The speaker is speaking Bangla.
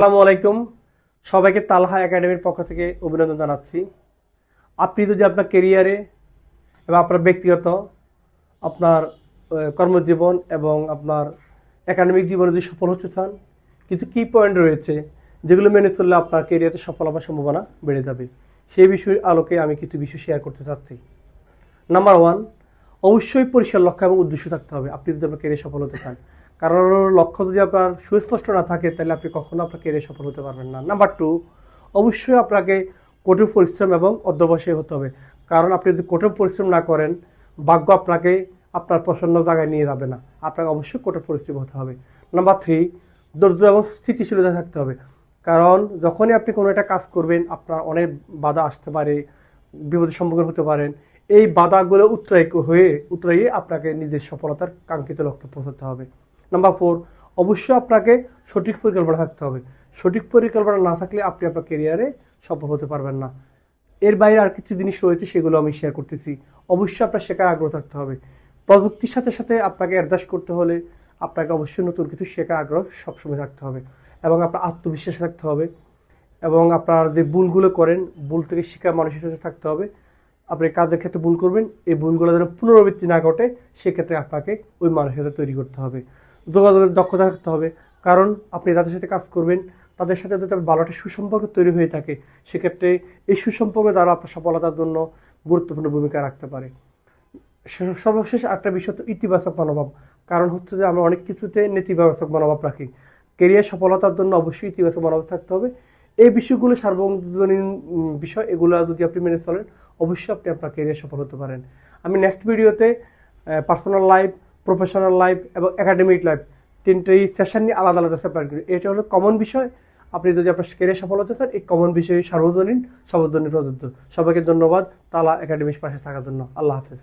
আসসালামু আলাইকুম। সবাইকে তালহা একাডেমির পক্ষ থেকে অভিনন্দন জানাচ্ছি। আপনি যদি আপনার কেরিয়ারে এবং আপনার ব্যক্তিগত আপনার কর্মজীবন এবং আপনার একাডেমিক জীবনে যদি সফল হতে চান, কিছু কি পয়েন্ট রয়েছে যেগুলো মেনে চললে আপনার কেরিয়ারে সফল হওয়ার সম্ভাবনা বেড়ে যাবে। সেই বিষয়ের আলোকে আমি কিছু বিষয় শেয়ার করতে চাচ্ছি। নাম্বার ওয়ান, অবশ্যই পরিষ্কার লক্ষ্য এবং উদ্দেশ্য থাকতে হবে আপনি যদি আপনার কেরিয়ার সফল হতে চান। কারণ লক্ষ্য যদি আপনার সুস্পষ্ট না থাকে তাহলে আপনি কখনো আপনার কেরিয়ার সফল হতে পারবেন না। নাম্বার টু, অবশ্যই আপনাকে কঠোর পরিশ্রম এবং অধ্যবসায়ী হতে হবে। কারণ আপনি যদি কঠোর পরিশ্রম না করেন, ভাগ্য আপনাকে আপনার পছন্দ জায়গায় নিয়ে যাবে না। আপনাকে অবশ্যই কঠোর পরিশ্রম হতে হবে। নাম্বার থ্রি, ধৈর্য এবং স্থিতিশীলতা থাকতে হবে। কারণ যখনই আপনি কোনো একটা কাজ করবেন আপনার অনেক বাধা আসতে পারে, বিপদের সম্মুখীন হতে পারেন। এই বাধাগুলো উতরাইয়ে আপনাকে নিজের সফলতার কাঙ্ক্ষিত লক্ষ্যে পৌঁছাতে হবে। নাম্বার ফোর, অবশ্যই আপনাকে সঠিক পরিকল্পনা থাকতে হবে। সঠিক পরিকল্পনা না থাকলে আপনি আপনার কেরিয়ারে সফল হতে পারবেন না। এর বাইরে আর কিছু জিনিস রয়েছে, সেগুলো আমি শেয়ার করতেছি। অবশ্যই আপনার শেখার আগ্রহ থাকতে হবে। প্রযুক্তির সাথে সাথে আপনাকে অ্যাডজাস্ট করতে হলে আপনাকে অবশ্যই নতুন কিছু শেখার আগ্রহ সবসময় থাকতে হবে এবং আপনার আত্মবিশ্বাস থাকতে হবে এবং আপনার যে ভুলগুলো করেন ভুল থেকে শেখার মানসিকতা থাকতে হবে। আপনি কাজের ক্ষেত্রে ভুল করবেন, এই ভুলগুলো যেন পুনরাবৃত্তি না ঘটে সেক্ষেত্রে আপনাকে ওই মানসিকতা তৈরি করতে হবে। যোগাযোগের দক্ষতা থাকতে হবে, কারণ আপনি যাদের সাথে কাজ করবেন তাদের সাথে যদি ভালো একটা সুসম্পর্ক তৈরি হয়ে থাকে সেক্ষেত্রে এই সুসম্পর্ক দ্বারা আপনার সফলতার জন্য গুরুত্বপূর্ণ ভূমিকা রাখতে পারে। সর্বশেষ একটা বিষয় তো ইতিবাচক মনোভাব। কারণ হচ্ছে যে আমরা অনেক কিছুতে নেতিবাচক মনোভাব রাখি। কেরিয়ার সফলতার জন্য অবশ্যই ইতিবাচক মনোভাব থাকতে হবে। এই বিষয়গুলো সার্বজনীন বিষয়, এগুলো যদি আপনি মেনে চলেন অবশ্যই আপনি আপনার কেরিয়ার সফল হতে পারেন। আমি নেক্সট ভিডিওতে পার্সোনাল লাইফ, প্রফেশনাল লাইফ এবং একাডেমিক লাইফ তিনটেই সেশন নিয়ে আলাদা আলাদা প্ল্যান করি। এটা হলো কমন বিষয়। আপনি যদি আপনার কেরিয়ার সফল হতে চান এই কমন বিষয়ে সর্বজনীন প্রযোজ্য। সবাইকে ধন্যবাদ তালা একাডেমির পাশে থাকার জন্য। আল্লাহ হাফেজ।